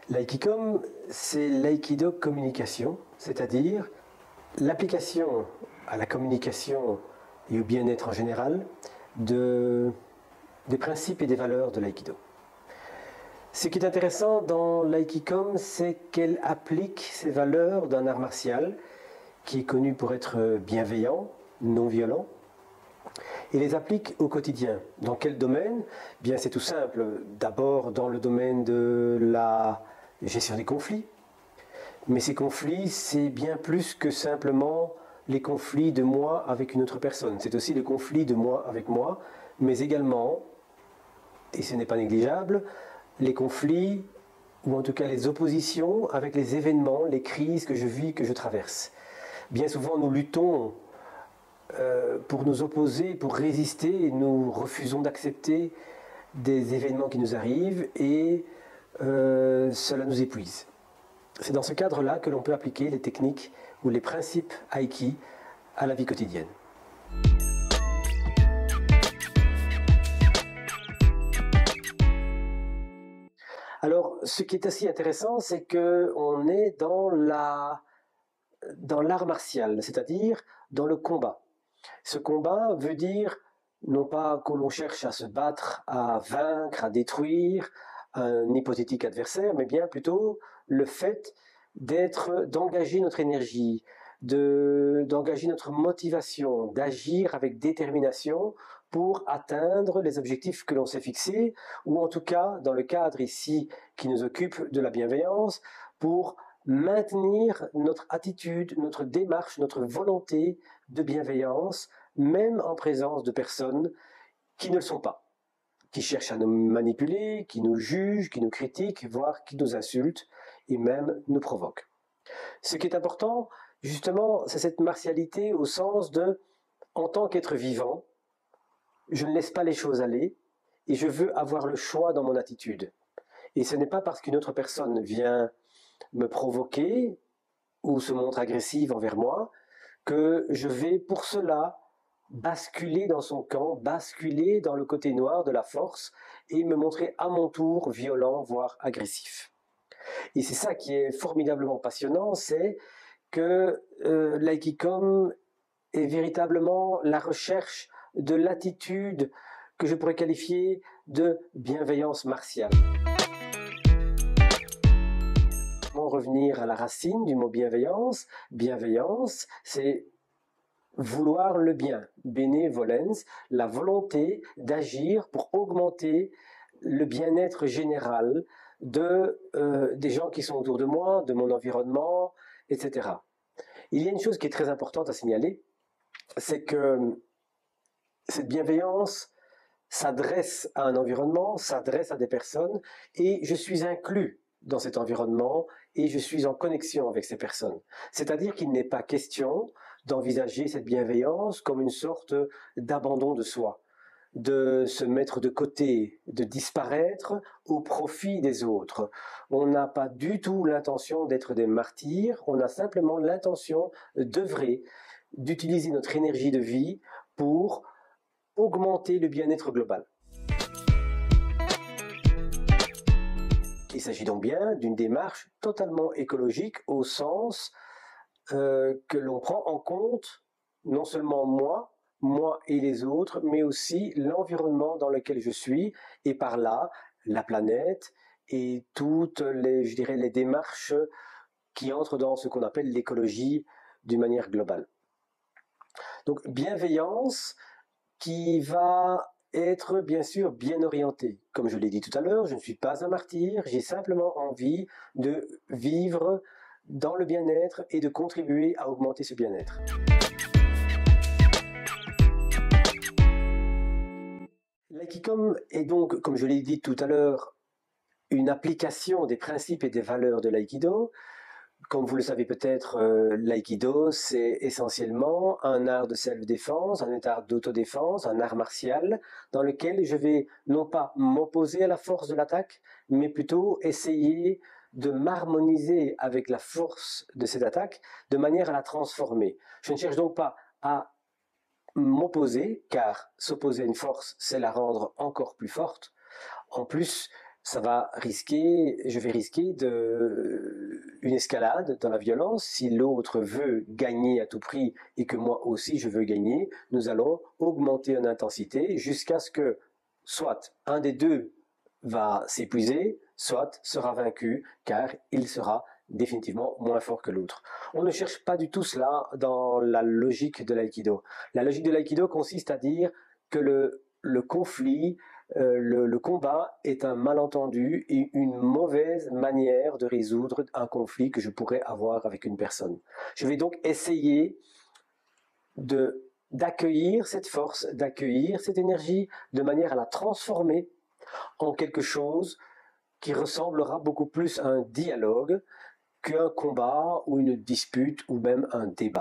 L'Aikikom, c'est l'Aikido communication, c'est-à-dire l'application à la communication et au bien-être en général des principes et des valeurs de l'Aikido. Ce qui est intéressant dans l'Aikikom, c'est qu'elle applique ces valeurs d'un art martial qui est connu pour être bienveillant, non violent, et les applique au quotidien. Dans quel domaine? Bien, c'est tout simple. D'abord dans le domaine de la gestion des conflits. Mais ces conflits, c'est bien plus que simplement les conflits de moi avec une autre personne. C'est aussi le conflit de moi avec moi, mais également, et ce n'est pas négligeable, les conflits, ou en tout cas les oppositions avec les événements, les crises que je vis, que je traverse. Bien souvent, nous luttons pour nous opposer, pour résister, et nous refusons d'accepter des événements qui nous arrivent, et cela nous épuise. C'est dans ce cadre-là que l'on peut appliquer les techniques ou les principes Aiki à la vie quotidienne. Alors, ce qui est aussi intéressant, c'est qu'on est dans l'art martial, c'est-à-dire dans le combat. Ce combat veut dire non pas que l'on cherche à se battre, à vaincre, à détruire un hypothétique adversaire, mais bien plutôt le fait d'engager notre énergie, d'engager notre motivation, d'agir avec détermination pour atteindre les objectifs que l'on s'est fixés, ou en tout cas, dans le cadre ici qui nous occupe de la bienveillance, pour maintenir notre attitude, notre démarche, notre volonté de bienveillance, même en présence de personnes qui ne le sont pas, qui cherchent à nous manipuler, qui nous jugent, qui nous critiquent, voire qui nous insultent et même nous provoquent. Ce qui est important, justement, c'est cette martialité au sens de, en tant qu'être vivant, je ne laisse pas les choses aller et je veux avoir le choix dans mon attitude. Et ce n'est pas parce qu'une autre personne vient me provoquer ou se montre agressive envers moi que je vais pour cela basculer dans son camp, basculer dans le côté noir de la force et me montrer à mon tour violent, voire agressif. Et c'est ça qui est formidablement passionnant, c'est que l'Aikikom est véritablement la recherche de l'attitude que je pourrais qualifier de bienveillance martiale. Pour revenir à la racine du mot bienveillance, bienveillance, c'est vouloir le bien, benevolence, la volonté d'agir pour augmenter le bien-être général des gens qui sont autour de moi, de mon environnement, etc. Il y a une chose qui est très importante à signaler, c'est que cette bienveillance s'adresse à un environnement, s'adresse à des personnes, et je suis inclus dans cet environnement et je suis en connexion avec ces personnes. C'est-à-dire qu'il n'est pas question d'envisager cette bienveillance comme une sorte d'abandon de soi, de se mettre de côté, de disparaître au profit des autres. On n'a pas du tout l'intention d'être des martyrs, on a simplement l'intention d'œuvrer, d'utiliser notre énergie de vie pour augmenter le bien-être global. Il s'agit donc bien d'une démarche totalement écologique au sens que l'on prend en compte non seulement moi et les autres, mais aussi l'environnement dans lequel je suis, et par là, la planète et toutes les démarches qui entrent dans ce qu'on appelle l'écologie d'une manière globale. Donc, bienveillance qui va être bien sûr bien orientée. Comme je l'ai dit tout à l'heure, je ne suis pas un martyr, j'ai simplement envie de vivre dans le bien-être et de contribuer à augmenter ce bien-être. L'Aikikom est donc, comme je l'ai dit tout à l'heure, une application des principes et des valeurs de l'Aikido. Comme vous le savez peut-être, l'Aikido, c'est essentiellement un art de self-défense, un art d'autodéfense, un art martial, dans lequel je vais non pas m'opposer à la force de l'attaque, mais plutôt essayer de m'harmoniser avec la force de cette attaque, de manière à la transformer. Je ne cherche donc pas à m'opposer, car s'opposer à une force, c'est la rendre encore plus forte. En plus, je vais risquer une escalade dans la violence. Si l'autre veut gagner à tout prix et que moi aussi je veux gagner, nous allons augmenter en intensité jusqu'à ce que soit un des deux va s'épuiser, soit sera vaincu, car il sera définitivement moins fort que l'autre. On ne cherche pas du tout cela dans la logique de l'aïkido. La logique de l'aïkido consiste à dire que le conflit, le combat est un malentendu et une mauvaise manière de résoudre un conflit que je pourrais avoir avec une personne. Je vais donc essayer d'accueillir cette force, d'accueillir cette énergie, de manière à la transformer en quelque chose qui ressemblera beaucoup plus à un dialogue qu'un combat ou une dispute ou même un débat.